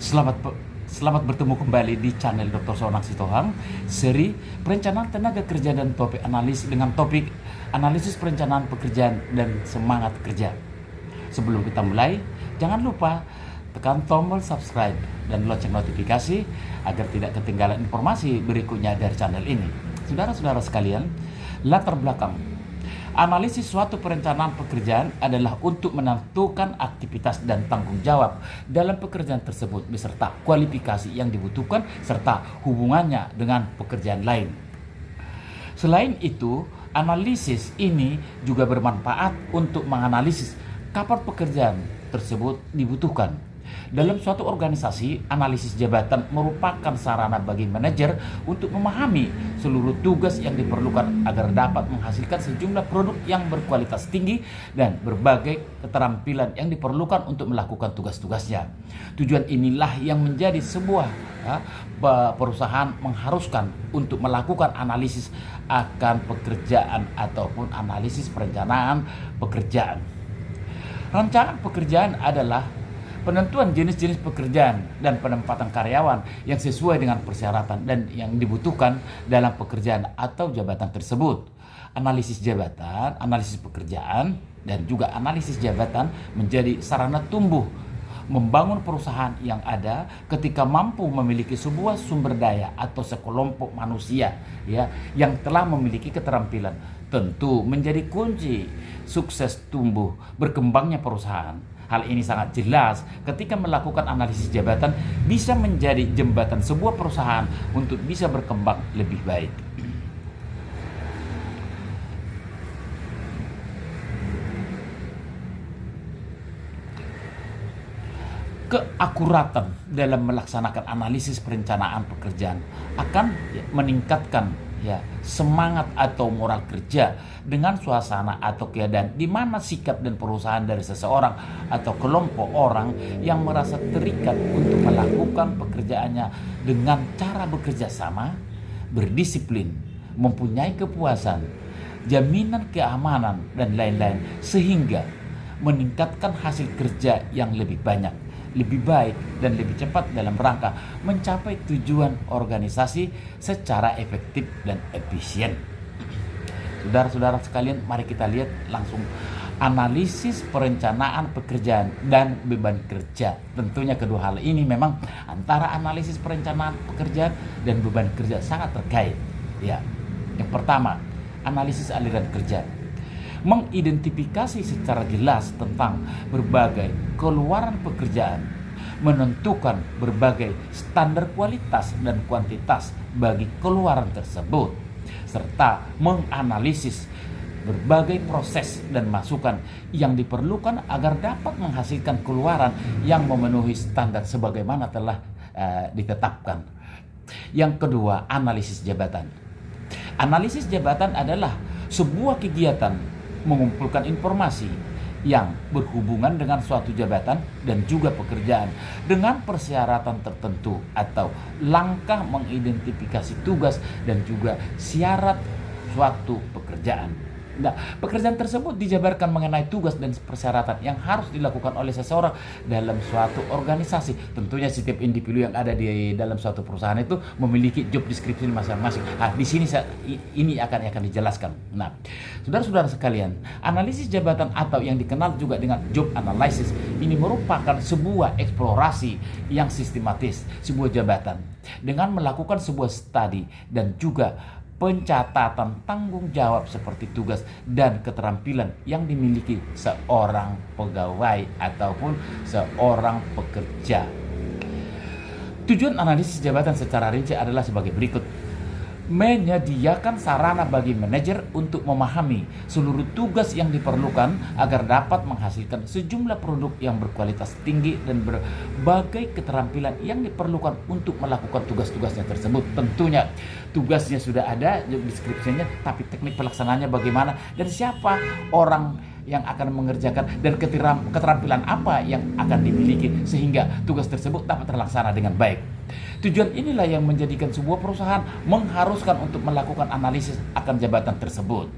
Selamat bertemu kembali di channel Dr. Sonang Sitohang, seri perencanaan tenaga kerja dan topik analis dengan topik analisis perencanaan pekerjaan dan semangat kerja. Sebelum kita mulai, jangan lupa tekan tombol subscribe dan lonceng notifikasi agar tidak ketinggalan informasi berikutnya dari channel ini. Saudara-saudara sekalian, latar belakang analisis suatu perencanaan pekerjaan adalah untuk menentukan aktivitas dan tanggung jawab dalam pekerjaan tersebut beserta kualifikasi yang dibutuhkan serta hubungannya dengan pekerjaan lain. Selain itu, analisis ini juga bermanfaat untuk menganalisis kapan pekerjaan tersebut dibutuhkan. Dalam suatu organisasi, analisis jabatan merupakan sarana bagi manajer untuk memahami seluruh tugas yang diperlukan agar dapat menghasilkan sejumlah produk yang berkualitas tinggi dan berbagai keterampilan yang diperlukan untuk melakukan tugas-tugasnya. Tujuan inilah yang menjadi sebuah perusahaan mengharuskan untuk melakukan analisis akan pekerjaan ataupun analisis perencanaan pekerjaan. Rancangan pekerjaan adalah penentuan jenis-jenis pekerjaan dan penempatan karyawan yang sesuai dengan persyaratan dan yang dibutuhkan dalam pekerjaan atau jabatan tersebut. Analisis jabatan, analisis pekerjaan, dan juga analisis jabatan menjadi sarana tumbuh membangun perusahaan yang ada ketika mampu memiliki sebuah sumber daya atau sekelompok manusia yang telah memiliki keterampilan. Tentu menjadi kunci sukses tumbuh berkembangnya perusahaan. Hal ini sangat jelas ketika melakukan analisis jabatan bisa menjadi jembatan sebuah perusahaan untuk bisa berkembang lebih baik. Keakuratan dalam melaksanakan analisis perencanaan pekerjaan akan meningkatkan semangat atau moral kerja dengan suasana atau keadaan di mana sikap dan perusahaan dari seseorang atau kelompok orang yang merasa terikat untuk melakukan pekerjaannya dengan cara bekerja sama, berdisiplin, mempunyai kepuasan, jaminan keamanan, dan lain-lain sehingga meningkatkan hasil kerja yang lebih banyak, lebih baik dan lebih cepat dalam rangka mencapai tujuan organisasi secara efektif dan efisien. Saudara-saudara sekalian, mari kita lihat langsung analisis perencanaan pekerjaan dan beban kerja. Tentunya kedua hal ini memang antara analisis perencanaan pekerjaan dan beban kerja sangat terkait. Yang pertama, analisis aliran kerja. Mengidentifikasi secara jelas tentang berbagai keluaran pekerjaan, menentukan berbagai standar kualitas dan kuantitas bagi keluaran tersebut, serta menganalisis berbagai proses dan masukan yang diperlukan agar dapat menghasilkan keluaran yang memenuhi standar sebagaimana telah ditetapkan. Yang kedua, analisis jabatan. Analisis jabatan adalah sebuah kegiatan mengumpulkan informasi yang berhubungan dengan suatu jabatan dan juga pekerjaan dengan persyaratan tertentu atau langkah mengidentifikasi tugas dan juga syarat suatu pekerjaan. Nah, pekerjaan tersebut dijabarkan mengenai tugas dan persyaratan yang harus dilakukan oleh seseorang dalam suatu organisasi. Tentunya setiap individu yang ada di dalam suatu perusahaan itu memiliki job description masing-masing. Di sini ini akan dijelaskan. Nah, saudara-saudara sekalian, analisis jabatan atau yang dikenal juga dengan job analysis ini merupakan sebuah eksplorasi yang sistematis sebuah jabatan dengan melakukan sebuah studi dan juga pencatatan tanggung jawab seperti tugas dan keterampilan yang dimiliki seorang pegawai ataupun seorang pekerja. Tujuan analisis jabatan secara rinci adalah sebagai berikut. Menyediakan sarana bagi manajer untuk memahami seluruh tugas yang diperlukan agar dapat menghasilkan sejumlah produk yang berkualitas tinggi dan berbagai keterampilan yang diperlukan untuk melakukan tugas-tugasnya tersebut. Tentunya tugasnya sudah ada, job description-nya, tapi teknik pelaksanaannya bagaimana dan siapa orang yang akan mengerjakan dan keterampilan apa yang akan dimiliki sehingga tugas tersebut dapat terlaksana dengan baik. Tujuan inilah yang menjadikan sebuah perusahaan mengharuskan untuk melakukan analisis akan jabatan tersebut.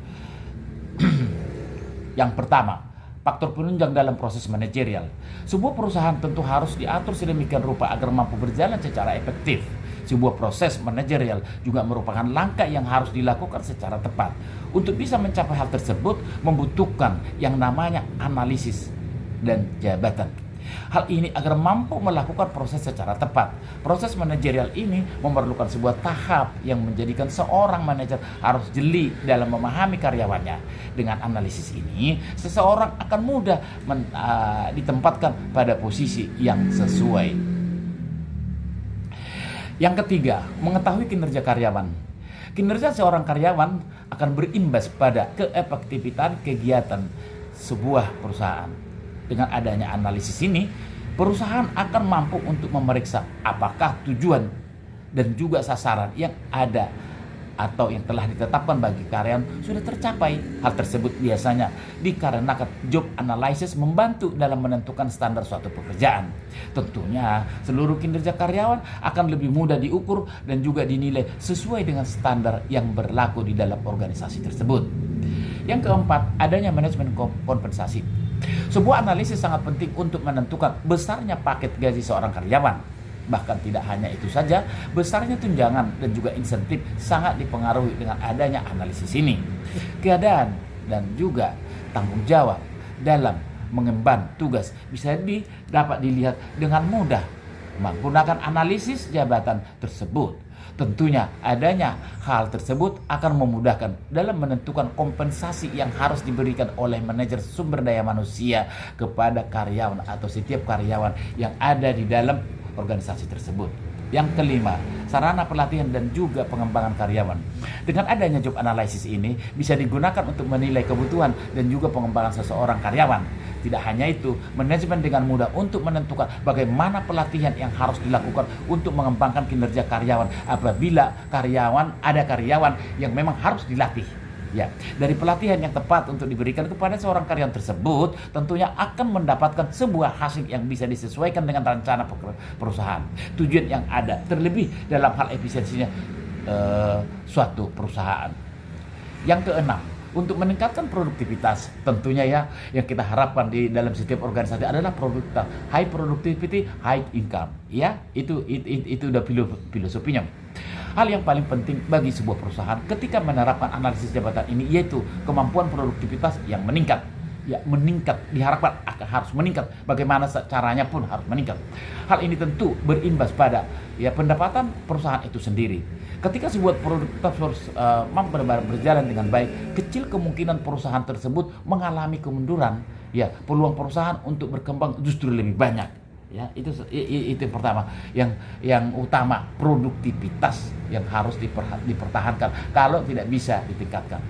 Yang pertama, Faktor penunjang dalam proses manajerial. Sebuah perusahaan tentu harus diatur sedemikian rupa agar mampu berjalan secara efektif. Sebuah proses manajerial juga merupakan langkah yang harus dilakukan secara tepat. Untuk bisa mencapai hal tersebut membutuhkan yang namanya analisis dan jabatan. Hal ini agar mampu melakukan proses secara tepat. Proses manajerial ini memerlukan sebuah tahap yang menjadikan seorang manajer harus jeli dalam memahami karyawannya. Dengan analisis ini, seseorang akan mudah ditempatkan pada posisi yang sesuai. Yang ketiga, mengetahui kinerja karyawan. Kinerja seorang karyawan akan berimbas pada keefektifan kegiatan sebuah perusahaan. Dengan adanya analisis ini, perusahaan akan mampu untuk memeriksa apakah tujuan dan juga sasaran yang ada atau yang telah ditetapkan bagi karyawan sudah tercapai. Hal tersebut biasanya dikarenakan job analysis membantu dalam menentukan standar suatu pekerjaan. Tentunya seluruh kinerja karyawan akan lebih mudah diukur dan juga dinilai sesuai dengan standar yang berlaku di dalam organisasi tersebut. Yang keempat, adanya manajemen kompensasi. Sebuah analisis sangat penting untuk menentukan besarnya paket gaji seorang karyawan. Bahkan tidak hanya itu saja, besarnya tunjangan dan juga insentif sangat dipengaruhi dengan adanya analisis ini. Keadaan dan juga tanggung jawab dalam mengemban tugas bisa dapat dilihat dengan mudah menggunakan analisis jabatan tersebut. Tentunya adanya hal tersebut akan memudahkan dalam menentukan kompensasi yang harus diberikan oleh manajer sumber daya manusia kepada karyawan atau setiap karyawan yang ada di dalam organisasi tersebut. Yang kelima, sarana pelatihan dan juga pengembangan karyawan. Dengan adanya job analysis ini bisa digunakan untuk menilai kebutuhan dan juga pengembangan seseorang karyawan. Tidak hanya itu, manajemen dengan mudah untuk menentukan bagaimana pelatihan yang harus dilakukan untuk mengembangkan kinerja karyawan apabila ada karyawan yang memang harus dilatih. Ya, dari pelatihan yang tepat untuk diberikan kepada seorang karyawan tersebut tentunya akan mendapatkan sebuah hasil yang bisa disesuaikan dengan rencana perusahaan, tujuan yang ada, terlebih dalam hal efisiensinya suatu perusahaan. Yang keenam, untuk meningkatkan produktivitas, tentunya yang kita harapkan di dalam setiap organisasi adalah produktivitas, high productivity, high income. Ya, itu udah filosofinya. Hal yang paling penting bagi sebuah perusahaan ketika menerapkan analisis jabatan ini yaitu kemampuan produktivitas yang meningkat. Ya, meningkat, diharapkan harus meningkat. Bagaimana caranya pun harus meningkat. Hal ini tentu berimbas pada pendapatan perusahaan itu sendiri. Ketika sebuah produktivitas mampu berjalan dengan baik, kecil kemungkinan perusahaan tersebut mengalami kemunduran. Ya, peluang perusahaan untuk berkembang justru lebih banyak. Ya, itu yang pertama, yang utama, produktivitas yang harus dipertahankan kalau tidak bisa ditingkatkan.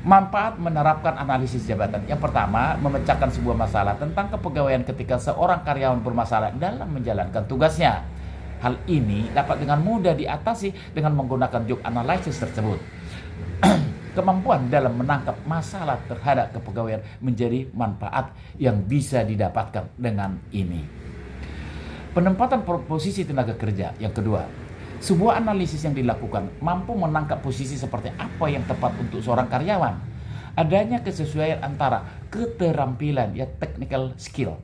Manfaat menerapkan analisis jabatan. Yang pertama, memecahkan sebuah masalah tentang kepegawaian ketika seorang karyawan bermasalah dalam menjalankan tugasnya. Hal ini dapat dengan mudah diatasi dengan menggunakan job analysis tersebut. Kemampuan dalam menangkap masalah terhadap kepegawaian menjadi manfaat yang bisa didapatkan dengan ini. Penempatan posisi tenaga kerja. Yang kedua, sebuah analisis yang dilakukan mampu menangkap posisi seperti apa yang tepat untuk seorang karyawan. Adanya kesesuaian antara keterampilan, technical skill,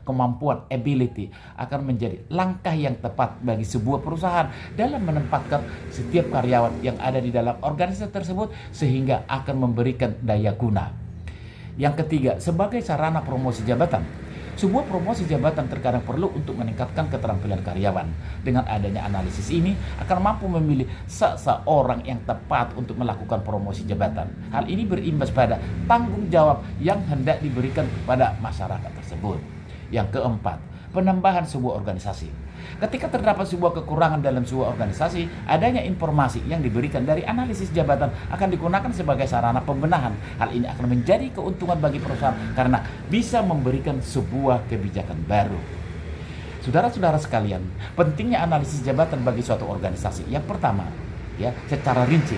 kemampuan, ability akan menjadi langkah yang tepat bagi sebuah perusahaan dalam menempatkan setiap karyawan yang ada di dalam organisasi tersebut sehingga akan memberikan daya guna. Yang ketiga, sebagai sarana promosi jabatan. Sebuah promosi jabatan terkadang perlu untuk meningkatkan keterampilan karyawan. Dengan adanya analisis ini akan mampu memilih seseorang yang tepat untuk melakukan promosi jabatan. Hal ini berimbas pada tanggung jawab yang hendak diberikan kepada masyarakat tersebut. Yang keempat, penambahan sebuah organisasi. Ketika terdapat sebuah kekurangan dalam sebuah organisasi, adanya informasi yang diberikan dari analisis jabatan akan digunakan sebagai sarana pembenahan. Hal ini akan menjadi keuntungan bagi perusahaan karena bisa memberikan sebuah kebijakan baru. Saudara-saudara sekalian, pentingnya analisis jabatan bagi suatu organisasi. Yang pertama, secara rinci,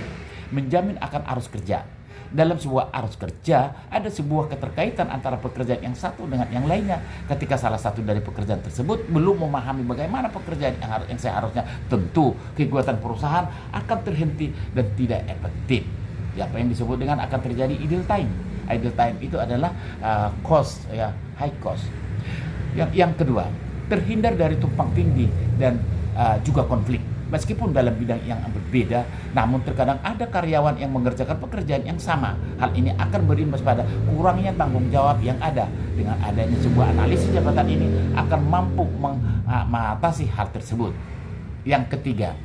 menjamin akan arus kerja. Dalam sebuah arus kerja, ada sebuah keterkaitan antara pekerjaan yang satu dengan yang lainnya. Ketika salah satu dari pekerjaan tersebut belum memahami bagaimana pekerjaan yang seharusnya, tentu kegiatan perusahaan akan terhenti dan tidak efektif. Apa yang disebut dengan akan terjadi idle time. Idle time itu adalah cost, ya, high cost. Yang kedua, terhindar dari tumpang tindih dan juga konflik. Meskipun dalam bidang yang berbeda, namun terkadang ada karyawan yang mengerjakan pekerjaan yang sama. Hal ini akan berimbas pada kurangnya tanggung jawab yang ada. Dengan adanya sebuah analisis jabatan ini akan mampu mengatasi hal tersebut. Yang ketiga,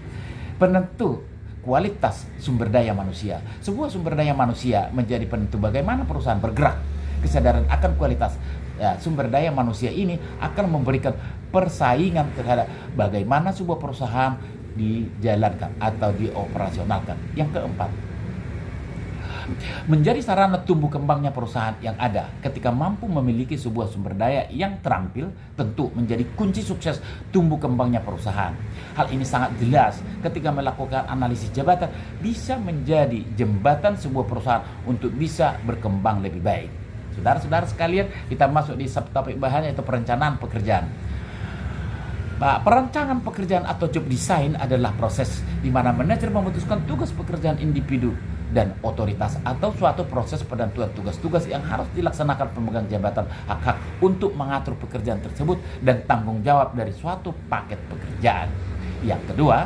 penentu kualitas sumber daya manusia. Sebuah sumber daya manusia menjadi penentu bagaimana perusahaan bergerak. Kesadaran akan kualitas sumber daya manusia ini akan memberikan persaingan terhadap bagaimana sebuah perusahaan dijalankan atau dioperasionalkan. Yang keempat, menjadi sarana tumbuh kembangnya perusahaan yang ada. Ketika mampu memiliki sebuah sumber daya yang terampil, tentu menjadi kunci sukses tumbuh kembangnya perusahaan. Hal ini sangat jelas ketika melakukan analisis jabatan bisa menjadi jembatan sebuah perusahaan untuk bisa berkembang lebih baik. Saudara-saudara sekalian, kita masuk di subtopik bahannya, yaitu perencanaan pekerjaan. Perancangan pekerjaan atau job design adalah proses di mana manajer memutuskan tugas pekerjaan individu dan otoritas atau suatu proses penentuan tugas-tugas yang harus dilaksanakan pemegang jabatan hak-hak untuk mengatur pekerjaan tersebut dan tanggung jawab dari suatu paket pekerjaan. Yang kedua,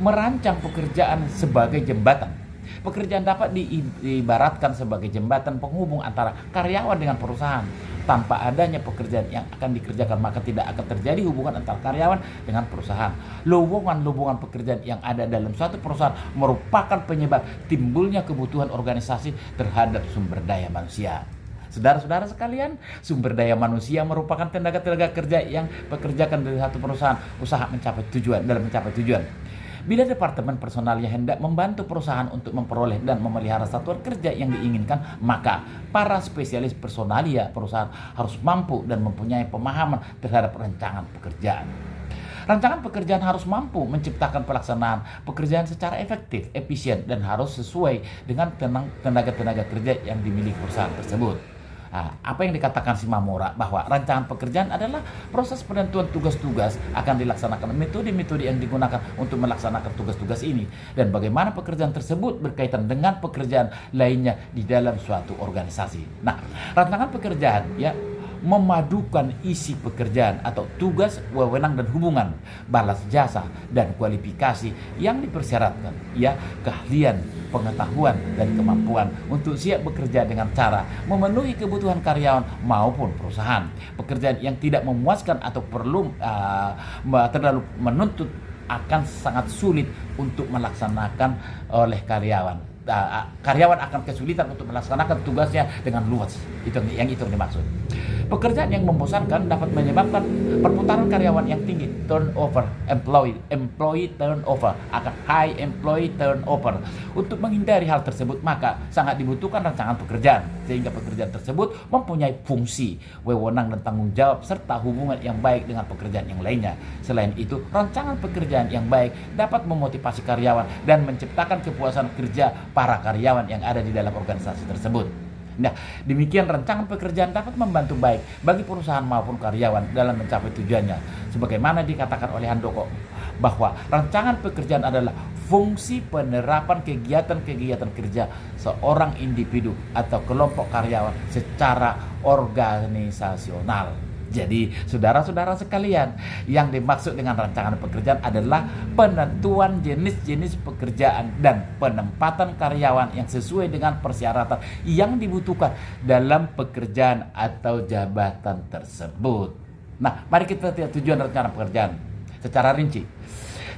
merancang pekerjaan sebagai jembatan. Pekerjaan dapat diibaratkan sebagai jembatan penghubung antara karyawan dengan perusahaan. Tanpa adanya pekerjaan yang akan dikerjakan, maka tidak akan terjadi hubungan antara karyawan dengan perusahaan. Lowongan-lowongan pekerjaan yang ada dalam suatu perusahaan merupakan penyebab timbulnya kebutuhan organisasi terhadap sumber daya manusia. Saudara-saudara sekalian, sumber daya manusia merupakan tenaga-tenaga kerja yang bekerjakan dari satu perusahaan usaha mencapai tujuan. Bila departemen personalnya hendak membantu perusahaan untuk memperoleh dan memelihara satuan kerja yang diinginkan, maka para spesialis personalia perusahaan harus mampu dan mempunyai pemahaman terhadap rancangan pekerjaan. Rancangan pekerjaan harus mampu menciptakan pelaksanaan pekerjaan secara efektif, efisien, dan harus sesuai dengan tenaga-tenaga kerja yang dimiliki perusahaan tersebut. Apa yang dikatakan Shimamura bahwa rancangan pekerjaan adalah proses penentuan tugas-tugas akan dilaksanakan, metode-metode yang digunakan untuk melaksanakan tugas-tugas ini, dan bagaimana pekerjaan tersebut berkaitan dengan pekerjaan lainnya di dalam suatu organisasi. Nah, rancangan pekerjaan memadukan isi pekerjaan atau tugas, wewenang dan hubungan, balas jasa dan kualifikasi yang dipersyaratkan, keahlian, pengetahuan dan kemampuan untuk siap bekerja dengan cara memenuhi kebutuhan karyawan maupun perusahaan. Pekerjaan yang tidak memuaskan atau perlu terlalu menuntut akan sangat sulit untuk melaksanakan oleh karyawan. Karyawan akan kesulitan untuk melaksanakan tugasnya dengan luas. Itu yang dimaksud. Pekerjaan yang membosankan dapat menyebabkan perputaran karyawan yang tinggi, turnover, employee turnover, akan high employee turnover. Untuk menghindari hal tersebut, maka sangat dibutuhkan rancangan pekerjaan, sehingga pekerjaan tersebut mempunyai fungsi, wewenang dan tanggung jawab, serta hubungan yang baik dengan pekerjaan yang lainnya. Selain itu, rancangan pekerjaan yang baik dapat memotivasi karyawan dan menciptakan kepuasan kerja para karyawan yang ada di dalam organisasi tersebut. Nah, demikian rancangan pekerjaan dapat membantu baik bagi perusahaan maupun karyawan dalam mencapai tujuannya. Sebagaimana dikatakan oleh Handoko bahwa rancangan pekerjaan adalah fungsi penerapan kegiatan-kegiatan kerja seorang individu atau kelompok karyawan secara organisasional. Jadi, saudara-saudara sekalian, yang dimaksud dengan rancangan pekerjaan adalah penentuan jenis-jenis pekerjaan dan penempatan karyawan yang sesuai dengan persyaratan yang dibutuhkan dalam pekerjaan atau jabatan tersebut. Nah, mari kita lihat tujuan rencana pekerjaan secara rinci.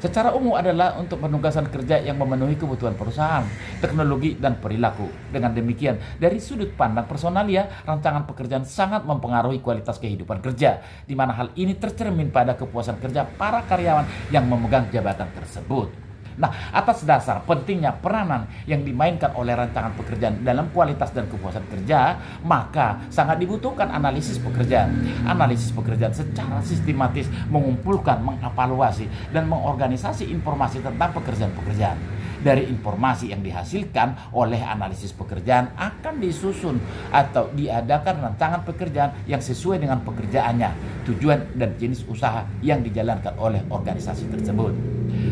Secara umum adalah untuk penugasan kerja yang memenuhi kebutuhan perusahaan, teknologi, dan perilaku. Dengan demikian, dari sudut pandang personalia, rancangan pekerjaan sangat mempengaruhi kualitas kehidupan kerja, di mana hal ini tercermin pada kepuasan kerja para karyawan yang memegang jabatan tersebut. Nah, atas dasar pentingnya peranan yang dimainkan oleh rancangan pekerjaan dalam kualitas dan kepuasan kerja, maka sangat dibutuhkan analisis pekerjaan. Analisis pekerjaan secara sistematis mengumpulkan, mengevaluasi, dan mengorganisasi informasi tentang pekerjaan-pekerjaan. Dari informasi yang dihasilkan oleh analisis pekerjaan akan disusun atau diadakan rancangan pekerjaan yang sesuai dengan pekerjaannya, tujuan dan jenis usaha yang dijalankan oleh organisasi tersebut.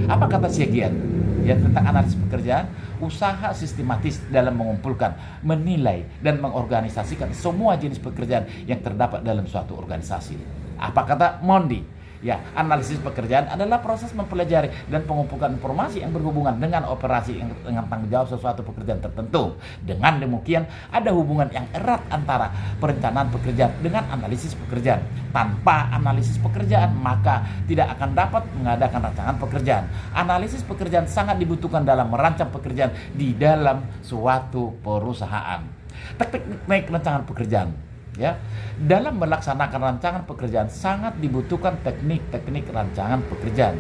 Apa kata Segian? ya tentang analisis pekerjaan, usaha sistematis dalam mengumpulkan, menilai, dan mengorganisasikan semua jenis pekerjaan yang terdapat dalam suatu organisasi. Apa kata Mondi? Ya, analisis pekerjaan adalah proses mempelajari dan mengumpulkan informasi yang berhubungan dengan operasi yang dengan tanggung jawab sesuatu pekerjaan tertentu. Dengan demikian, ada hubungan yang erat antara perencanaan pekerjaan dengan analisis pekerjaan. Tanpa analisis pekerjaan, maka tidak akan dapat mengadakan rancangan pekerjaan. Analisis pekerjaan sangat dibutuhkan dalam merancang pekerjaan di dalam suatu perusahaan. Teknik rancangan pekerjaan. Ya, dalam melaksanakan rancangan pekerjaan sangat dibutuhkan teknik-teknik rancangan pekerjaan.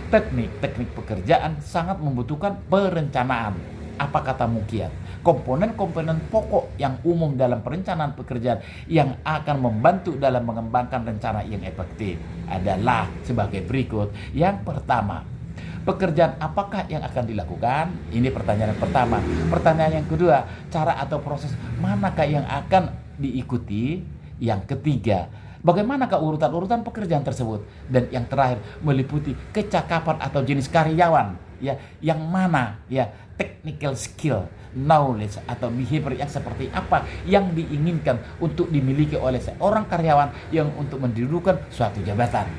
Teknik-teknik pekerjaan sangat membutuhkan perencanaan. Apa kata Mukian? Komponen-komponen pokok yang umum dalam perencanaan pekerjaan yang akan membantu dalam mengembangkan rencana yang efektif adalah sebagai berikut. Yang pertama, pekerjaan apakah yang akan dilakukan? Ini pertanyaan yang pertama. Pertanyaan yang kedua, cara atau proses manakah yang akan diikuti? Yang ketiga, bagaimanakah urutan-urutan pekerjaan tersebut? Dan yang terakhir, meliputi kecakapan atau jenis karyawan, ya, yang mana, ya, technical skill, knowledge atau behavior yang seperti apa yang diinginkan untuk dimiliki oleh seorang karyawan yang untuk mendudukan suatu jabatan.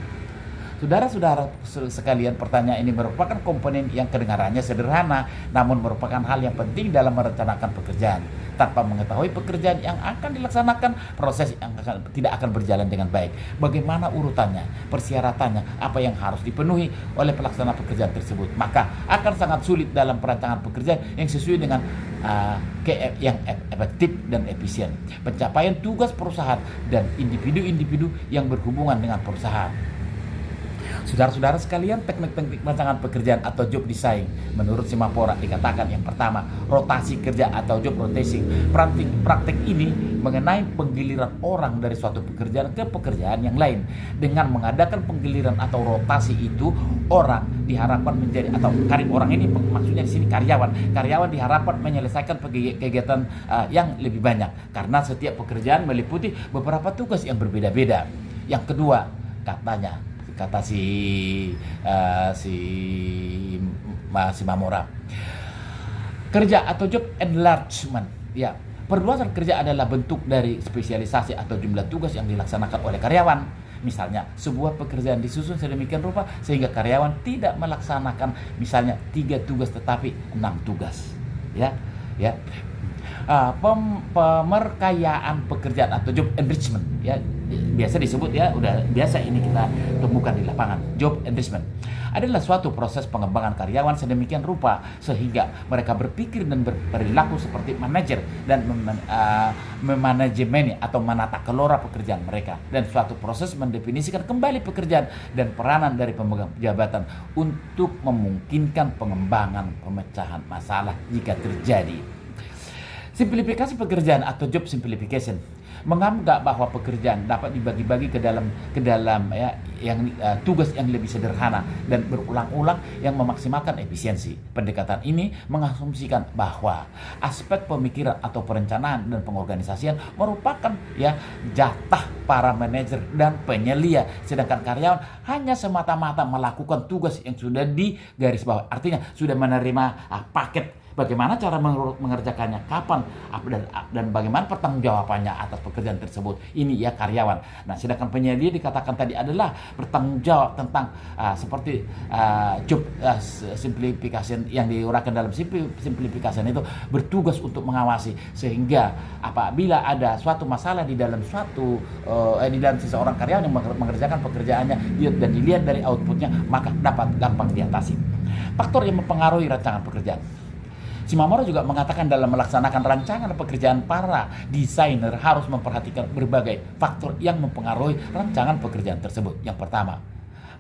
Saudara-saudara sekalian, pertanyaan ini merupakan komponen yang kedengarannya sederhana, namun merupakan hal yang penting dalam merencanakan pekerjaan. Tanpa mengetahui pekerjaan yang akan dilaksanakan, proses yang tidak akan berjalan dengan baik. Bagaimana urutannya, persyaratannya, apa yang harus dipenuhi oleh pelaksana pekerjaan tersebut, maka akan sangat sulit dalam perancangan pekerjaan yang sesuai dengan yang efektif dan efisien. Pencapaian tugas perusahaan dan individu-individu yang berhubungan dengan perusahaan. Saudara-saudara sekalian, teknik-teknik rancangan pekerjaan atau job design menurut Simapora dikatakan yang pertama, rotasi kerja atau job rotation. Praktik ini mengenai penggiliran orang dari suatu pekerjaan ke pekerjaan yang lain. Dengan mengadakan penggiliran atau rotasi itu, orang diharapkan menjadi, atau orang ini maksudnya di sini karyawan diharapkan menyelesaikan kegiatan yang lebih banyak karena setiap pekerjaan meliputi beberapa tugas yang berbeda-beda. Yang kedua, kata si Mamora, kerja atau job enlargement, ya, perluasan kerja adalah bentuk dari spesialisasi atau jumlah tugas yang dilaksanakan oleh karyawan. Misalnya, sebuah pekerjaan disusun sedemikian rupa sehingga karyawan tidak melaksanakan misalnya 3 tugas tetapi 6 tugas, ya. Pemerkayaan pekerjaan atau job enrichment, ya, biasa disebut, ya, udah biasa ini kita temukan di lapangan. Job enrichment adalah suatu proses pengembangan karyawan sedemikian rupa sehingga mereka berpikir dan berperilaku seperti manajer dan memanajemeni atau menata kelola pekerjaan mereka, dan suatu proses mendefinisikan kembali pekerjaan dan peranan dari pemegang jabatan untuk memungkinkan pengembangan pemecahan masalah jika terjadi. Simplifikasi pekerjaan atau job simplification menganggap bahwa pekerjaan dapat dibagi-bagi ke dalam ya, tugas yang lebih sederhana dan berulang-ulang yang memaksimalkan efisiensi. Pendekatan ini mengasumsikan bahwa aspek pemikiran atau perencanaan dan pengorganisasian merupakan, ya, jatah para manajer dan penyelia, sedangkan karyawan hanya semata-mata melakukan tugas yang sudah digarisbawahi. Artinya sudah menerima paket. Bagaimana cara mengerjakannya, kapan, dan bagaimana pertanggungjawabannya atas pekerjaan tersebut. Ini, ya, karyawan. Nah, sedangkan penyedia dikatakan tadi adalah bertanggung jawab tentang seperti job simplification yang diuraikan dalam simplification itu, bertugas untuk mengawasi sehingga apabila ada suatu masalah di dalam di dalam seseorang karyawan yang mengerjakan pekerjaannya dan dilihat dari outputnya, maka dapat gampang diatasi. Faktor yang mempengaruhi rancangan pekerjaan. Simamura juga mengatakan dalam melaksanakan rancangan pekerjaan, para desainer harus memperhatikan berbagai faktor yang mempengaruhi rancangan pekerjaan tersebut. Yang pertama,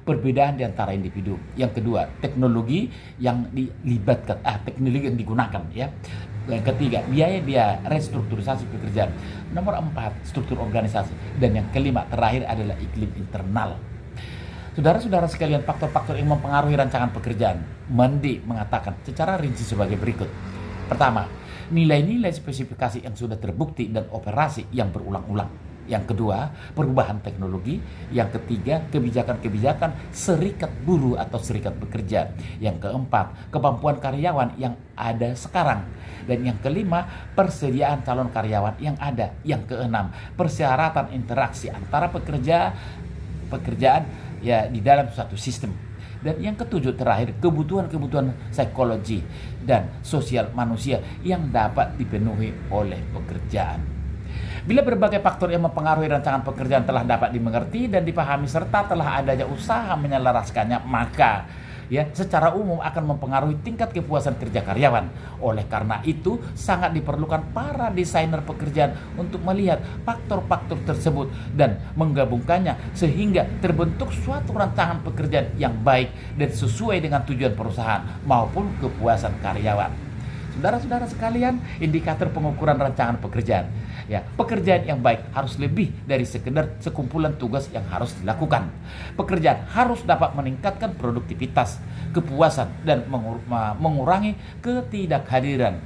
perbedaan di antara individu. Yang kedua, teknologi yang dilibatkan, teknologi yang digunakan, ya. Yang ketiga, biaya restrukturisasi pekerjaan. Nomor 4, struktur organisasi. Dan yang kelima, terakhir adalah iklim internal. Saudara-saudara sekalian, faktor-faktor yang mempengaruhi rancangan pekerjaan, Mondi mengatakan secara rinci sebagai berikut. Pertama, nilai-nilai spesifikasi yang sudah terbukti dan operasi yang berulang-ulang. Yang kedua, perubahan teknologi. Yang ketiga, kebijakan-kebijakan serikat buruh atau serikat pekerja. Yang keempat, kemampuan karyawan yang ada sekarang. Dan yang kelima, persediaan calon karyawan yang ada. Yang keenam, persyaratan interaksi antara pekerjaan ya di dalam suatu sistem. Dan yang ketujuh terakhir, kebutuhan-kebutuhan psikologi dan sosial manusia yang dapat dipenuhi oleh pekerjaan. Bila berbagai faktor yang mempengaruhi rancangan pekerjaan telah dapat dimengerti dan dipahami serta telah adanya usaha menyelaraskannya, maka ya secara umum akan mempengaruhi tingkat kepuasan kerja karyawan. Oleh karena itu, sangat diperlukan para desainer pekerjaan untuk melihat faktor-faktor tersebut dan menggabungkannya sehingga terbentuk suatu rancangan pekerjaan yang baik dan sesuai dengan tujuan perusahaan maupun kepuasan karyawan. Saudara-saudara sekalian, indikator pengukuran rancangan pekerjaan. Ya, pekerjaan yang baik harus lebih dari sekedar sekumpulan tugas yang harus dilakukan. Pekerjaan harus dapat meningkatkan produktivitas, kepuasan, dan mengurangi ketidakhadiran.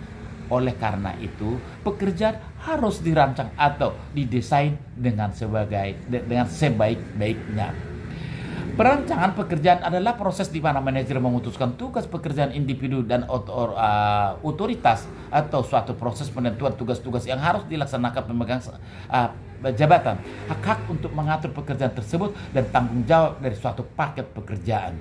Oleh karena itu, pekerjaan harus dirancang atau didesain dengan sebaik-baiknya. Perancangan pekerjaan adalah proses di mana manajer memutuskan tugas pekerjaan individu dan otoritas atau suatu proses penentuan tugas-tugas yang harus dilaksanakan pemegang jabatan, hak-hak untuk mengatur pekerjaan tersebut dan tanggung jawab dari suatu paket pekerjaan.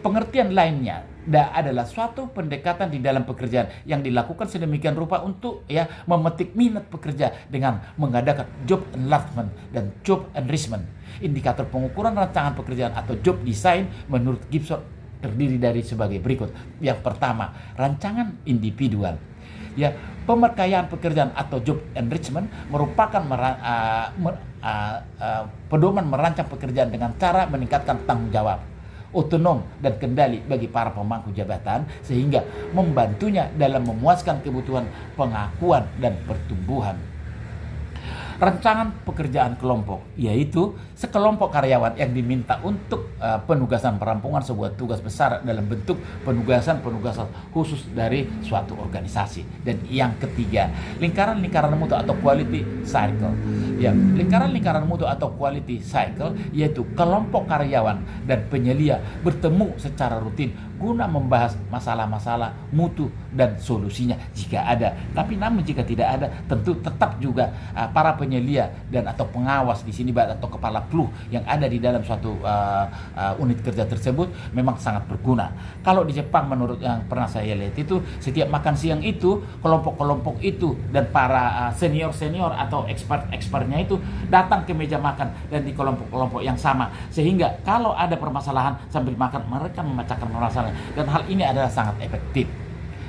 Pengertian lainnya adalah suatu pendekatan di dalam pekerjaan yang dilakukan sedemikian rupa untuk memetik minat pekerja dengan mengadakan job enlargement dan job enrichment. Indikator pengukuran rancangan pekerjaan atau job design menurut Gibson terdiri dari sebagai berikut. Yang pertama, rancangan individual. Ya, pemakaian pekerjaan atau job enrichment merupakan pedoman merancang pekerjaan dengan cara meningkatkan tanggung jawab, otonom dan kendali bagi para pemangku jabatan sehingga membantunya dalam memuaskan kebutuhan pengakuan dan pertumbuhan. Rancangan pekerjaan kelompok, yaitu sekelompok karyawan yang diminta untuk penugasan perampungan sebuah tugas besar dalam bentuk penugasan-penugasan khusus dari suatu organisasi. Dan yang ketiga, lingkaran-lingkaran mutu atau quality cycle. Ya, lingkaran-lingkaran mutu atau quality cycle yaitu kelompok karyawan dan penyelia bertemu secara rutin guna membahas masalah-masalah mutu dan solusinya jika ada. Tapi namun jika tidak ada, tentu tetap juga para penyelia dan atau pengawas di sini atau kepala klu yang ada di dalam suatu unit kerja tersebut memang sangat berguna. Kalau di Jepang menurut yang pernah saya lihat itu, setiap makan siang itu kelompok-kelompok itu dan para senior-senior atau expert-expertnya itu datang ke meja makan dan di kelompok-kelompok yang sama, sehingga kalau ada permasalahan sambil makan mereka memecahkan permasalahan, dan hal ini adalah sangat efektif.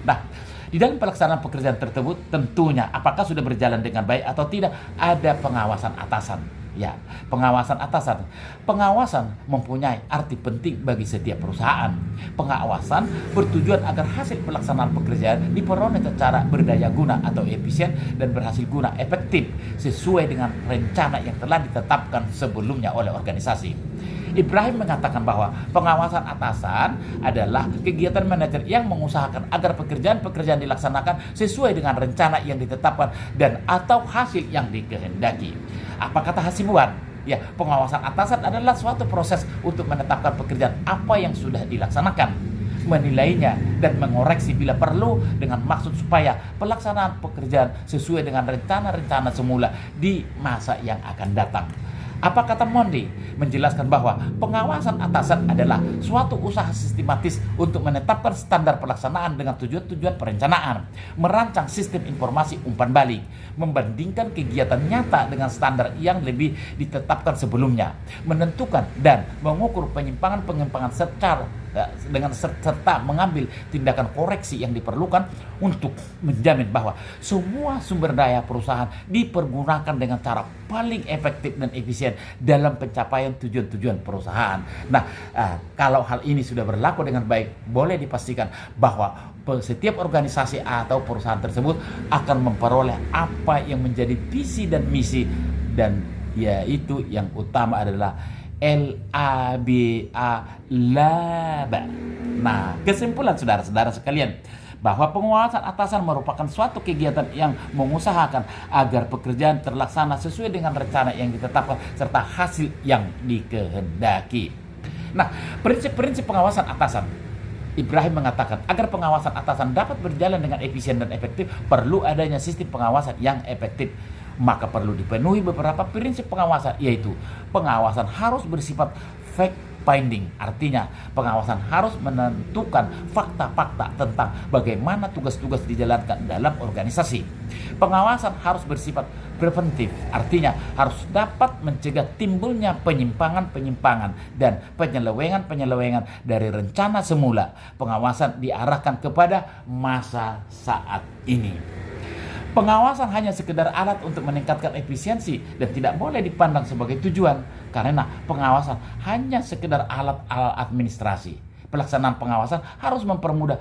Nah, di dalam pelaksanaan pekerjaan tersebut tentunya apakah sudah berjalan dengan baik atau tidak, ada pengawasan atasan. Ya, pengawasan atasan. Pengawasan mempunyai arti penting bagi setiap perusahaan. Pengawasan bertujuan agar hasil pelaksanaan pekerjaan diperoleh secara berdaya guna atau efisien dan berhasil guna efektif sesuai dengan rencana yang telah ditetapkan sebelumnya oleh organisasi. Ibrahim mengatakan bahwa pengawasan atasan adalah kegiatan manajer yang mengusahakan agar pekerjaan-pekerjaan dilaksanakan sesuai dengan rencana yang ditetapkan dan atau hasil yang dikehendaki. Apa kata Hasibuan? Ya, pengawasan atasan adalah suatu proses untuk menetapkan pekerjaan apa yang sudah dilaksanakan, menilainya dan mengoreksi bila perlu dengan maksud supaya pelaksanaan pekerjaan sesuai dengan rencana-rencana semula di masa yang akan datang. Apa kata Mondi? Menjelaskan bahwa pengawasan atasan adalah suatu usaha sistematis untuk menetapkan standar pelaksanaan dengan tujuan-tujuan perencanaan, merancang sistem informasi umpan balik, membandingkan kegiatan nyata dengan standar yang lebih ditetapkan sebelumnya, menentukan dan mengukur penyimpangan-penyimpangan serta mengambil tindakan koreksi yang diperlukan untuk menjamin bahwa semua sumber daya perusahaan dipergunakan dengan cara paling efektif dan efisien dalam pencapaian tujuan-tujuan perusahaan. Nah, kalau hal ini sudah berlaku dengan baik, boleh dipastikan bahwa setiap organisasi atau perusahaan tersebut akan memperoleh apa yang menjadi visi dan misi, dan yaitu yang utama adalah LABA, laba. Nah, kesimpulan saudara-saudara sekalian, bahwa pengawasan atasan merupakan suatu kegiatan yang mengusahakan agar pekerjaan terlaksana sesuai dengan rencana yang ditetapkan serta hasil yang dikehendaki. Nah, prinsip-prinsip pengawasan atasan. Ibrahim mengatakan, agar pengawasan atasan dapat berjalan dengan efisien dan efektif, perlu adanya sistem pengawasan yang efektif. Maka perlu dipenuhi beberapa prinsip pengawasan, yaitu pengawasan harus bersifat fact finding, artinya pengawasan harus menentukan fakta-fakta tentang bagaimana tugas-tugas dijalankan dalam organisasi. Pengawasan harus bersifat preventif, artinya harus dapat mencegah timbulnya penyimpangan-penyimpangan dan penyelewengan-penyelewengan dari rencana semula. Pengawasan diarahkan kepada masa saat ini. Pengawasan hanya sekedar alat untuk meningkatkan efisiensi dan tidak boleh dipandang sebagai tujuan, karena pengawasan hanya sekedar alat administrasi. Pelaksanaan pengawasan harus mempermudah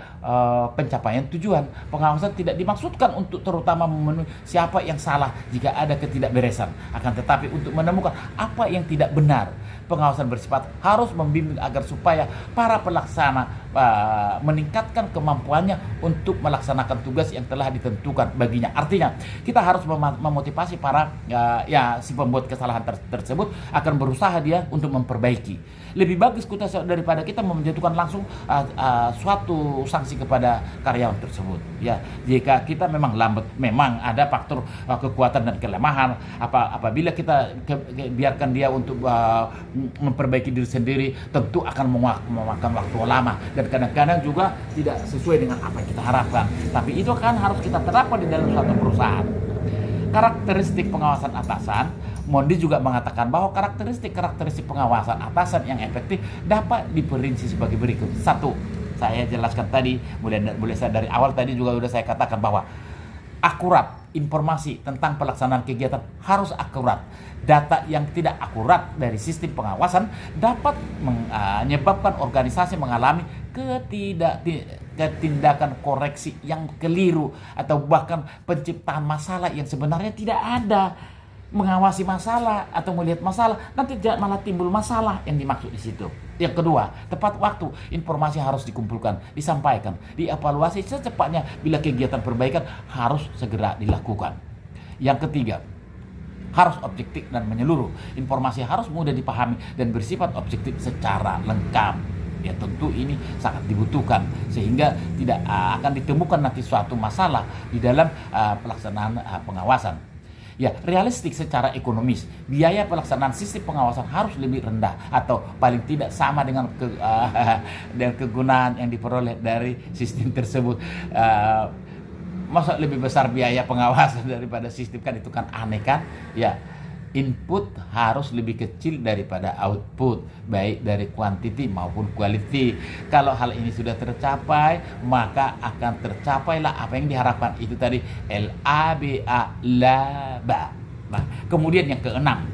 pencapaian tujuan. Pengawasan tidak dimaksudkan untuk terutama memenuhi siapa yang salah jika ada ketidakberesan, akan tetapi untuk menemukan apa yang tidak benar. Pengawasan bersifat harus membimbing agar supaya para pelaksana meningkatkan kemampuannya untuk melaksanakan tugas yang telah ditentukan baginya. Artinya kita harus memotivasi para si pembuat kesalahan tersebut akan berusaha dia untuk memperbaiki. Lebih bagus kita daripada kita menjatuhkan langsung suatu sanksi kepada karyawan tersebut. Ya, jika kita memang lambat, memang ada faktor kekuatan dan kelemahan. Apabila kita biarkan dia untuk memperbaiki diri sendiri, tentu akan memakan waktu lama dan kadang-kadang juga tidak sesuai dengan apa yang kita harapkan. Tapi itu kan harus kita terapkan di dalam suatu perusahaan. Karakteristik pengawasan atasan, Mondi juga mengatakan bahwa karakteristik pengawasan atasan yang efektif dapat diperinci sebagai berikut. 1, saya jelaskan tadi, mulai dari awal tadi juga sudah saya katakan bahwa akurat. Informasi tentang pelaksanaan kegiatan harus akurat. Data yang tidak akurat dari sistem pengawasan dapat menyebabkan organisasi mengalami ketindakan koreksi yang keliru atau bahkan penciptaan masalah yang sebenarnya tidak ada. Mengawasi masalah atau melihat masalah, nanti malah timbul masalah yang dimaksud di situ. Yang kedua, tepat waktu. Informasi harus dikumpulkan, disampaikan, dievaluasi secepatnya. Bila kegiatan perbaikan harus segera dilakukan. Yang ketiga, harus objektif dan menyeluruh. Informasi harus mudah dipahami dan bersifat objektif secara lengkap. Ya, tentu ini sangat dibutuhkan sehingga tidak akan ditemukan nanti suatu masalah di dalam pelaksanaan pengawasan. Ya, realistik secara ekonomis. Biaya pelaksanaan sistem pengawasan harus lebih rendah atau paling tidak sama dengan kegunaan yang diperoleh dari sistem tersebut. Masa lebih besar biaya pengawasan daripada sistem, kan itu kan aneh kan? Ya, input harus lebih kecil daripada output, baik dari quantity maupun quality. Kalau hal ini sudah tercapai, maka akan tercapailah apa yang diharapkan. Itu tadi LABA, laba. Nah, kemudian yang keenam,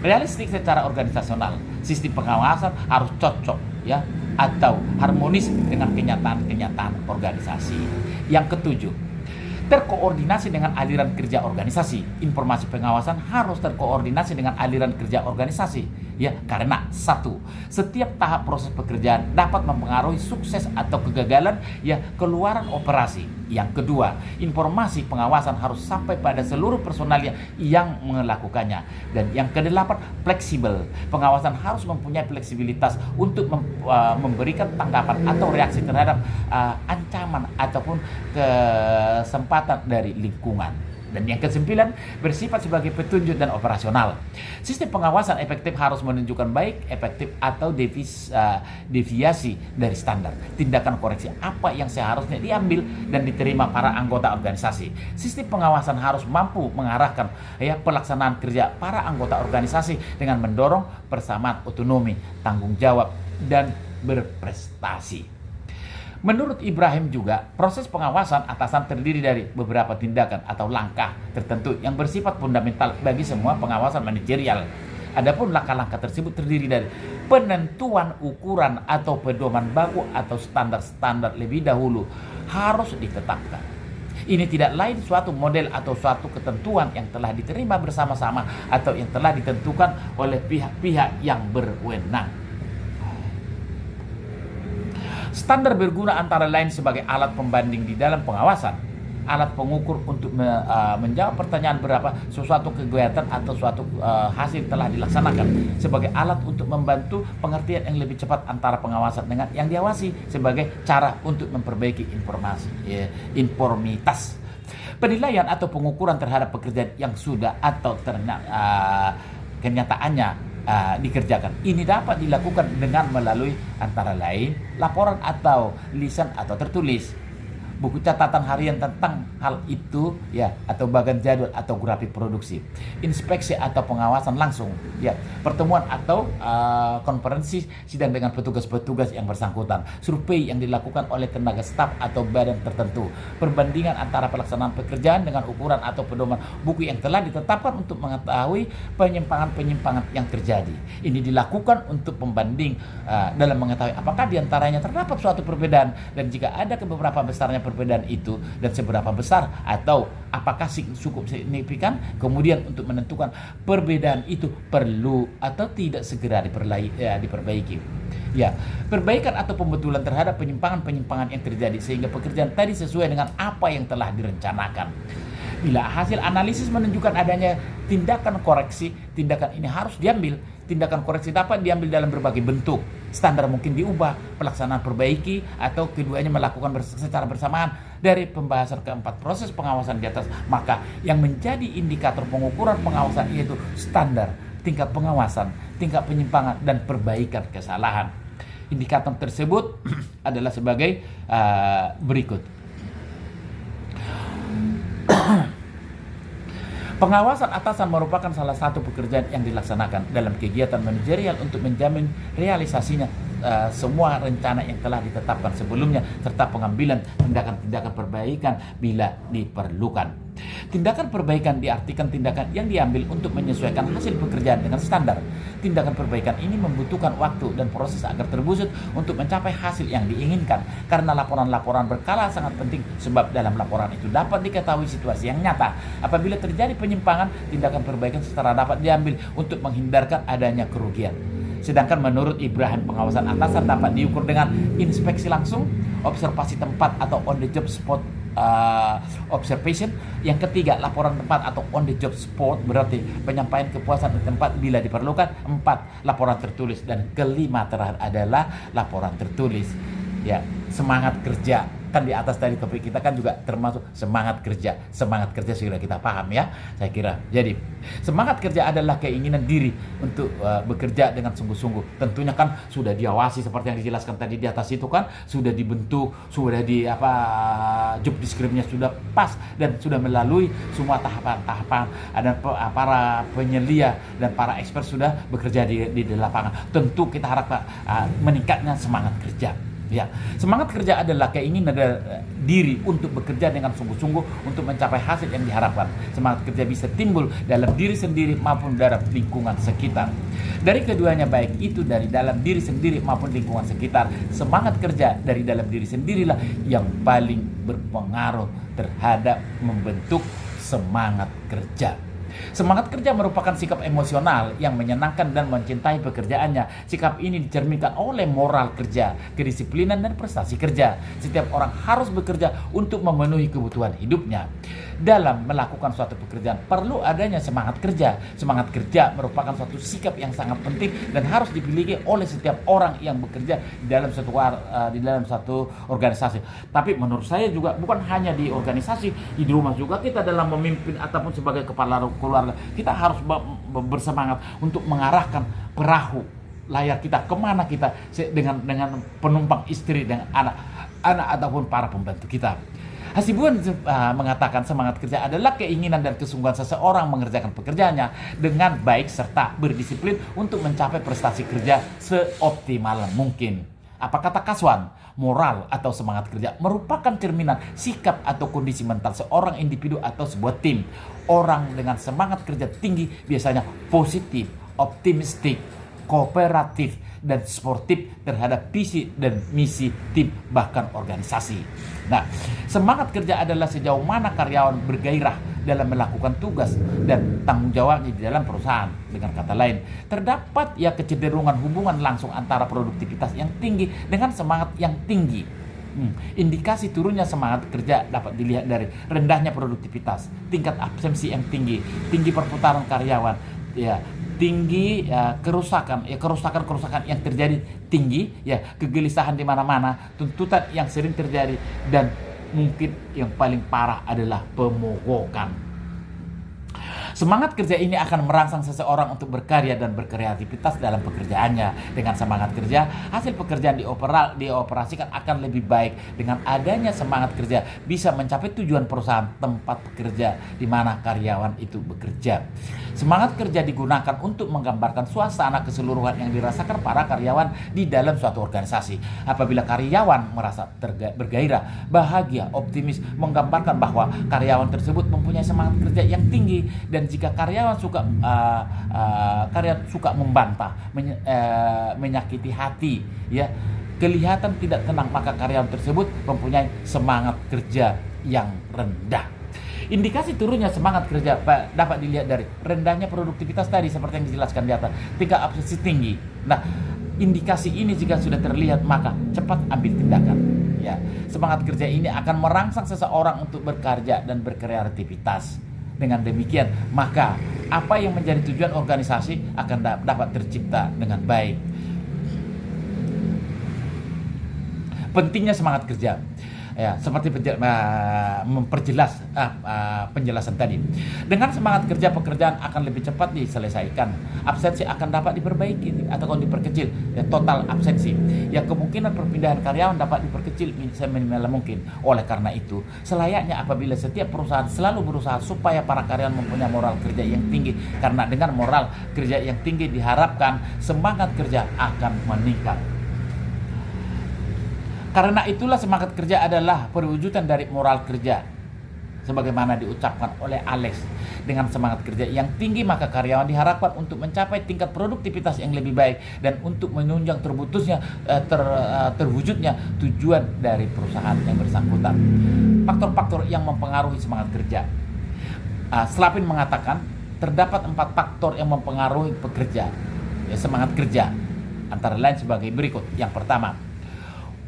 realistik secara organisasi. Sistem pengawasan harus cocok ya atau harmonis dengan kenyataan organisasi. Yang ketujuh, terkoordinasi dengan aliran kerja organisasi. Informasi pengawasan harus terkoordinasi dengan aliran kerja organisasi. Ya, karena 1, setiap tahap proses pekerjaan dapat mempengaruhi sukses atau kegagalan ya keluaran operasi. Yang kedua, informasi pengawasan harus sampai pada seluruh personalnya yang melakukannya. Dan yang kedelapan, fleksibel. Pengawasan harus mempunyai fleksibilitas untuk memberikan tanggapan atau reaksi terhadap ancaman ataupun kesempatan dari lingkungan. Dan yang kesembilan, bersifat sebagai petunjuk dan operasional. Sistem pengawasan efektif harus menunjukkan baik, efektif atau deviasi dari standar. Tindakan koreksi apa yang seharusnya diambil dan diterima para anggota organisasi. Sistem pengawasan harus mampu mengarahkan pelaksanaan kerja para anggota organisasi dengan mendorong persamaan otonomi, tanggung jawab, dan berprestasi. Menurut Ibrahim juga, proses pengawasan atasan terdiri dari beberapa tindakan atau langkah tertentu yang bersifat fundamental bagi semua pengawasan manajerial. Adapun langkah-langkah tersebut terdiri dari penentuan ukuran atau pedoman baku atau standar-standar lebih dahulu harus ditetapkan. Ini tidak lain suatu model atau suatu ketentuan yang telah diterima bersama-sama atau yang telah ditentukan oleh pihak-pihak yang berwenang. Standar berguna antara lain sebagai alat pembanding di dalam pengawasan, alat pengukur untuk menjawab pertanyaan berapa suatu kegiatan atau suatu hasil telah dilaksanakan, sebagai alat untuk membantu pengertian yang lebih cepat antara pengawasan dengan yang diawasi, sebagai cara untuk memperbaiki informitas. Penilaian atau pengukuran terhadap pekerjaan yang sudah atau kenyataannya dikerjakan. Ini dapat dilakukan dengan melalui antara lain laporan atau lisan atau tertulis, buku catatan harian tentang hal itu ya, atau bagan jadwal atau grafik produksi, inspeksi atau pengawasan langsung ya, pertemuan atau konferensi sidang dengan petugas-petugas yang bersangkutan, survei yang dilakukan oleh tenaga staf atau badan tertentu, perbandingan antara pelaksanaan pekerjaan dengan ukuran atau pedoman buku yang telah ditetapkan untuk mengetahui penyimpangan-penyimpangan yang terjadi. Ini dilakukan untuk pembanding dalam mengetahui apakah diantaranya terdapat suatu perbedaan, dan jika ada beberapa besarnya perbedaan itu dan seberapa besar atau apakah cukup signifikan, kemudian untuk menentukan perbedaan itu perlu atau tidak segera diperbaiki. Ya, perbaikan atau pembetulan terhadap penyimpangan-penyimpangan yang terjadi sehingga pekerjaan tadi sesuai dengan apa yang telah direncanakan. Bila hasil analisis menunjukkan adanya tindakan koreksi, tindakan ini harus diambil. Tindakan koreksi dapat diambil dalam berbagai bentuk. Standar mungkin diubah, pelaksanaan perbaiki, atau keduanya melakukan secara bersamaan. Dari pembahasan keempat proses pengawasan di atas, maka yang menjadi indikator pengukuran pengawasan yaitu standar, tingkat pengawasan, tingkat penyimpangan, dan perbaikan kesalahan. Indikator tersebut adalah sebagai berikut. Pengawasan atasan merupakan salah satu pekerjaan yang dilaksanakan dalam kegiatan manajerial untuk menjamin realisasinya semua rencana yang telah ditetapkan sebelumnya, serta pengambilan tindakan-tindakan perbaikan bila diperlukan. Tindakan perbaikan diartikan tindakan yang diambil untuk menyesuaikan hasil pekerjaan dengan standar. Tindakan perbaikan ini membutuhkan waktu dan proses agar terwujud untuk mencapai hasil yang diinginkan. Karena laporan-laporan berkala sangat penting, sebab dalam laporan itu dapat diketahui situasi yang nyata. Apabila terjadi penyimpangan, tindakan perbaikan secara dapat diambil untuk menghindarkan adanya kerugian. Sedangkan menurut Ibrahim, pengawasan atasan dapat diukur dengan inspeksi langsung, observasi tempat atau on the job spot observation. Yang ketiga, laporan tempat atau on the job spot, berarti penyampaian kepuasan di tempat bila diperlukan. 4, laporan tertulis. Dan kelima terakhir adalah laporan tertulis. Ya, semangat kerja. Kan di atas tadi topik kita kan juga termasuk semangat kerja. Semangat kerja sudah kita paham ya, saya kira. Jadi semangat kerja adalah keinginan diri untuk bekerja dengan sungguh-sungguh. Tentunya kan sudah diawasi seperti yang dijelaskan tadi di atas itu kan, sudah dibentuk, sudah job description-nya sudah pas dan sudah melalui semua tahapan-tahapan. Dan para penyelia dan para expert sudah bekerja di lapangan. Tentu kita harapkan meningkatnya semangat kerja. Ya, semangat kerja adalah keinginan diri untuk bekerja dengan sungguh-sungguh untuk mencapai hasil yang diharapkan. Semangat kerja bisa timbul dalam diri sendiri maupun dalam lingkungan sekitar. Dari keduanya, baik itu dari dalam diri sendiri maupun lingkungan sekitar, semangat kerja dari dalam diri sendirilah yang paling berpengaruh terhadap membentuk semangat kerja. Semangat kerja merupakan sikap emosional yang menyenangkan dan mencintai pekerjaannya. Sikap ini dicerminkan oleh moral kerja, kedisiplinan, dan prestasi kerja. Setiap orang harus bekerja untuk memenuhi kebutuhan hidupnya. Dalam melakukan suatu pekerjaan perlu adanya semangat kerja. Semangat kerja merupakan suatu sikap yang sangat penting dan harus dimiliki oleh setiap orang yang bekerja di dalam satu organisasi. Tapi menurut saya juga bukan hanya di organisasi, di rumah juga kita dalam memimpin ataupun sebagai kepala keluarga, kita harus bersemangat untuk mengarahkan perahu layar kita kemana kita dengan penumpang istri dan anak ataupun para pembantu kita. Hasibuan mengatakan semangat kerja adalah keinginan dan kesungguhan seseorang mengerjakan pekerjaannya dengan baik serta berdisiplin untuk mencapai prestasi kerja seoptimal mungkin. Apa kata Kaswan? Moral atau semangat kerja merupakan cerminan sikap atau kondisi mental seorang individu atau sebuah tim. Orang dengan semangat kerja tinggi biasanya positif, optimistik, kooperatif, dan sportif terhadap visi dan misi tim bahkan organisasi. Nah, semangat kerja adalah sejauh mana karyawan bergairah dalam melakukan tugas dan tanggung jawabnya di dalam perusahaan. Dengan kata lain, terdapat ya kecenderungan hubungan langsung antara produktivitas yang tinggi dengan semangat yang tinggi. Indikasi turunnya semangat kerja dapat dilihat dari rendahnya produktivitas, tingkat absensi yang tinggi, tinggi perputaran karyawan, ya, tinggi kerusakan yang terjadi tinggi, ya, kegelisahan di mana-mana, tuntutan yang sering terjadi, dan mungkin yang paling parah adalah pemogokan. Semangat kerja ini akan merangsang seseorang untuk berkarya dan berkreativitas dalam pekerjaannya. Dengan semangat kerja, hasil pekerjaan dioperasikan akan lebih baik. Dengan adanya semangat kerja, bisa mencapai tujuan perusahaan tempat bekerja di mana karyawan itu bekerja. Semangat kerja digunakan untuk menggambarkan suasana keseluruhan yang dirasakan para karyawan di dalam suatu organisasi. Apabila karyawan merasa bergairah, bahagia, optimis, menggambarkan bahwa karyawan tersebut mempunyai semangat kerja yang tinggi. Dan jika karyawan suka membantah, menyakiti hati, ya, kelihatan tidak tenang, maka karyawan tersebut mempunyai semangat kerja yang rendah. Indikasi turunnya semangat kerja dapat dilihat dari rendahnya produktivitas tadi seperti yang dijelaskan di atas, tingkat absensi tinggi. Nah, indikasi ini jika sudah terlihat, maka cepat ambil tindakan. Ya, semangat kerja ini akan merangsang seseorang untuk bekerja dan berkreativitas. Dengan demikian, maka apa yang menjadi tujuan organisasi akan dapat tercipta dengan baik. Pentingnya semangat kerja, ya, seperti memperjelas penjelasan tadi. Dengan semangat kerja, pekerjaan akan lebih cepat diselesaikan. Absensi akan dapat diperbaiki atau diperkecil, ya, total absensi. Ya, kemungkinan perpindahan karyawan dapat diperkecil seminimal mungkin. Oleh karena itu, selayaknya apabila setiap perusahaan selalu berusaha supaya para karyawan mempunyai moral kerja yang tinggi, karena dengan moral kerja yang tinggi diharapkan semangat kerja akan meningkat. Karena itulah semangat kerja adalah perwujudan dari moral kerja. Sebagaimana diucapkan oleh Alex, dengan semangat kerja yang tinggi maka karyawan diharapkan untuk mencapai tingkat produktivitas yang lebih baik dan untuk menunjang terwujudnya tujuan dari perusahaan yang bersangkutan. Faktor-faktor yang mempengaruhi semangat kerja. Slavin mengatakan terdapat 4 faktor yang mempengaruhi pekerja, ya, semangat kerja, antara lain sebagai berikut. Yang pertama,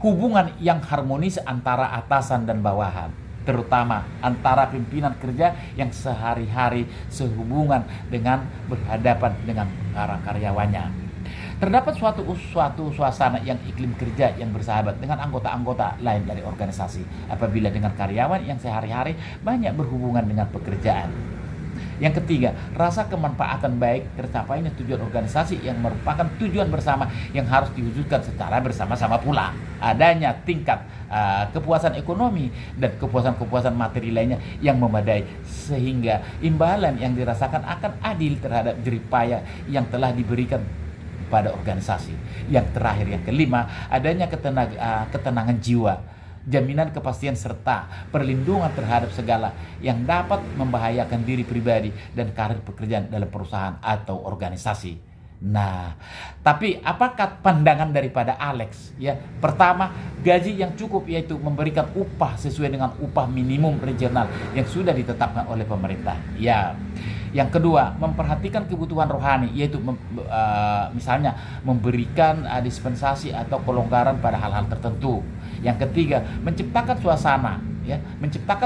hubungan yang harmonis antara atasan dan bawahan, terutama antara pimpinan kerja yang sehari-hari sehubungan dengan berhadapan dengan para karyawannya. Terdapat suatu suasana yang iklim kerja yang bersahabat dengan anggota-anggota lain dari organisasi apabila dengan karyawan yang sehari-hari banyak berhubungan dengan pekerjaan. Yang ketiga, rasa kemanfaatan baik tercapainya tujuan organisasi yang merupakan tujuan bersama yang harus diwujudkan secara bersama-sama pula. Adanya tingkat kepuasan ekonomi dan kepuasan materi lainnya yang memadai sehingga imbalan yang dirasakan akan adil terhadap jeripaya yang telah diberikan pada organisasi. Yang terakhir, yang kelima, adanya ketenangan jiwa, jaminan kepastian serta perlindungan terhadap segala yang dapat membahayakan diri pribadi dan karir pekerjaan dalam perusahaan atau organisasi. Nah, tapi apakah pandangan daripada Alex? Ya, pertama, gaji yang cukup, yaitu memberikan upah sesuai dengan upah minimum regional yang sudah ditetapkan oleh pemerintah. Ya. Yang kedua, memperhatikan kebutuhan rohani, yaitu misalnya memberikan dispensasi atau kelonggaran pada hal-hal tertentu. Yang ketiga, menciptakan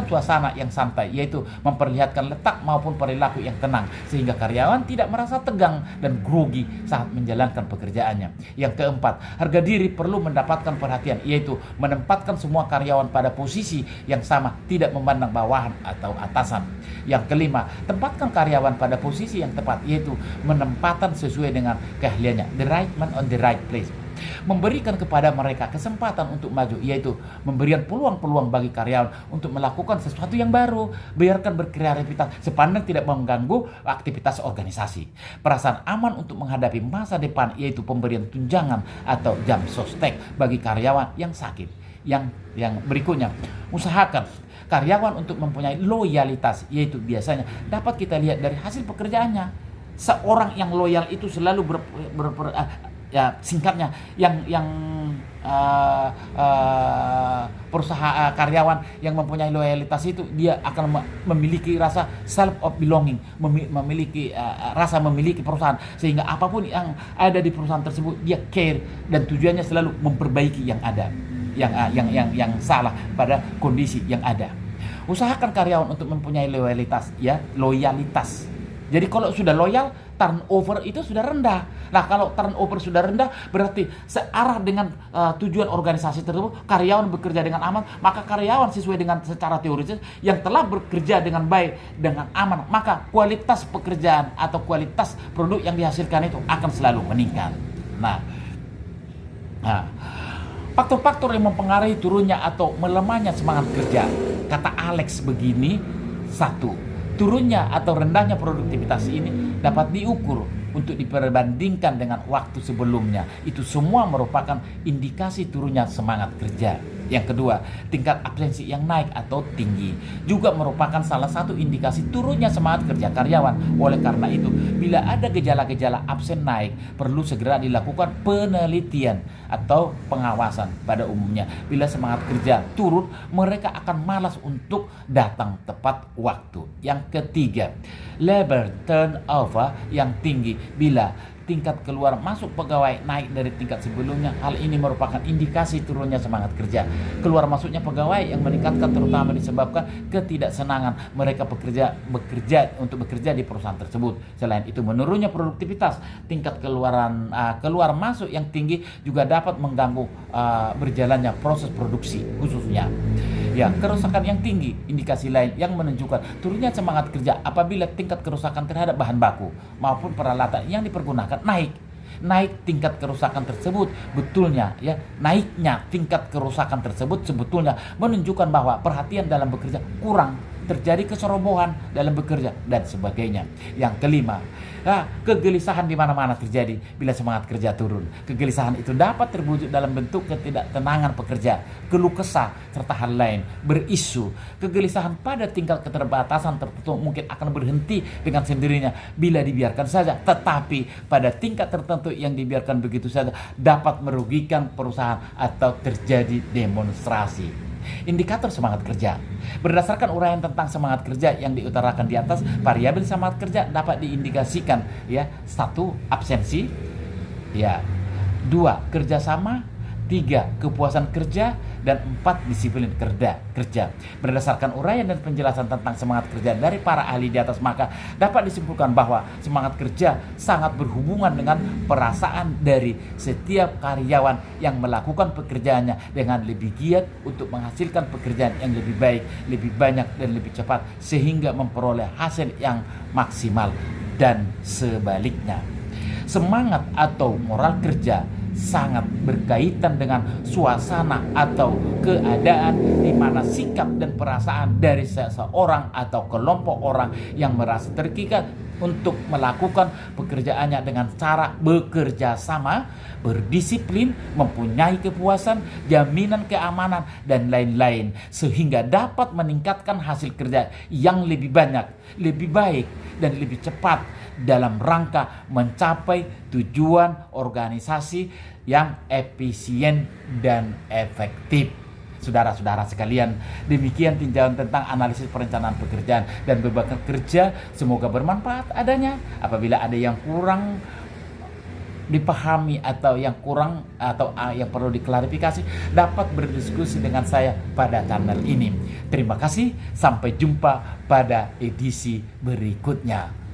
suasana yang santai, yaitu memperlihatkan letak maupun perilaku yang tenang sehingga karyawan tidak merasa tegang dan grogi saat menjalankan pekerjaannya. Yang keempat, harga diri perlu mendapatkan perhatian, yaitu menempatkan semua karyawan pada posisi yang sama, tidak memandang bawahan atau atasan. Yang kelima, tempatkan karyawan pada posisi yang tepat, yaitu menempatan sesuai dengan keahliannya, the right man on the right place. Memberikan kepada mereka kesempatan untuk maju, yaitu memberikan peluang-peluang bagi karyawan untuk melakukan sesuatu yang baru, biarkan berkreativitas sepanjang tidak mengganggu aktivitas organisasi. Perasaan aman untuk menghadapi masa depan, yaitu pemberian tunjangan atau jam sostek bagi karyawan yang sakit. Yang berikutnya, usahakan karyawan untuk mempunyai loyalitas, yaitu biasanya dapat kita lihat dari hasil pekerjaannya. Seorang yang loyal itu selalu ya singkatnya yang perusahaan karyawan yang mempunyai loyalitas itu dia akan memiliki rasa self of belonging, memiliki rasa memiliki perusahaan, sehingga apapun yang ada di perusahaan tersebut dia care dan tujuannya selalu memperbaiki yang ada, yang salah pada kondisi yang ada. Usahakan karyawan untuk mempunyai loyalitas, ya, loyalitas. Jadi kalau sudah loyal, turnover itu sudah rendah. Nah, kalau turnover sudah rendah, berarti searah dengan tujuan organisasi tersebut, karyawan bekerja dengan aman, maka karyawan sesuai dengan secara teoris yang telah bekerja dengan baik, dengan aman, maka kualitas pekerjaan atau kualitas produk yang dihasilkan itu akan selalu meningkat. Nah, faktor-faktor yang mempengaruhi turunnya atau melemahnya semangat kerja, kata Alex begini: 1. Turunnya atau rendahnya produktivitas ini dapat diukur untuk diperbandingkan dengan waktu sebelumnya. Itu semua merupakan indikasi turunnya semangat kerja. Yang kedua, tingkat absensi yang naik atau tinggi juga merupakan salah satu indikasi turunnya semangat kerja karyawan. Oleh karena itu, bila ada gejala-gejala absen naik, perlu segera dilakukan penelitian atau pengawasan. Pada umumnya, bila semangat kerja turun, mereka akan malas untuk datang tepat waktu. Yang ketiga, labor turnover yang tinggi. Bila tingkat keluar masuk pegawai naik dari tingkat sebelumnya, hal ini merupakan indikasi turunnya semangat kerja. Keluar masuknya pegawai yang meningkatkan terutama disebabkan ketidaksenangan mereka bekerja untuk bekerja di perusahaan tersebut. Selain itu, menurunnya produktivitas, tingkat keluar masuk yang tinggi juga dapat mengganggu berjalannya proses produksi khususnya. Ya, kerusakan yang tinggi, indikasi lain yang menunjukkan turunnya semangat kerja apabila tingkat kerusakan terhadap bahan baku maupun peralatan yang dipergunakan naik tingkat kerusakan tersebut naiknya tingkat kerusakan tersebut sebetulnya menunjukkan bahwa perhatian dalam bekerja kurang, terjadi keserobohan dalam bekerja dan sebagainya. Yang kelima, kegelisahan di mana-mana terjadi bila semangat kerja turun. Kegelisahan itu dapat terwujud dalam bentuk ketidaktenangan pekerja, keluh kesah, serta hal lain berisu. Kegelisahan pada tingkat keterbatasan tertentu mungkin akan berhenti dengan sendirinya bila dibiarkan saja, tetapi pada tingkat tertentu yang dibiarkan begitu saja dapat merugikan perusahaan atau terjadi demonstrasi. Indikator semangat kerja. Berdasarkan uraian tentang semangat kerja yang diutarakan di atas, variabel semangat kerja dapat diindikasikan, ya. 1. Absensi, ya. 2. Kerjasama, 3. Kepuasan kerja, dan 4. Disiplin kerja. Berdasarkan uraian dan penjelasan tentang semangat kerja dari para ahli di atas, maka dapat disimpulkan bahwa semangat kerja sangat berhubungan dengan perasaan dari setiap karyawan yang melakukan pekerjaannya dengan lebih giat untuk menghasilkan pekerjaan yang lebih baik, lebih banyak, dan lebih cepat, sehingga memperoleh hasil yang maksimal, dan sebaliknya. Semangat atau moral kerja sangat berkaitan dengan suasana atau keadaan di mana sikap dan perasaan dari seseorang atau kelompok orang yang merasa terikat untuk melakukan pekerjaannya dengan cara bekerja sama, berdisiplin, mempunyai kepuasan, jaminan keamanan, dan lain-lain, sehingga dapat meningkatkan hasil kerja yang lebih banyak, lebih baik, dan lebih cepat dalam rangka mencapai tujuan organisasi yang efisien dan efektif. Saudara-saudara sekalian, demikian tinjauan tentang analisis perencanaan pekerjaan dan beban kerja. Semoga bermanfaat adanya. Apabila ada yang kurang dipahami atau yang kurang atau yang perlu diklarifikasi, dapat berdiskusi dengan saya pada channel ini. Terima kasih, sampai jumpa pada edisi berikutnya.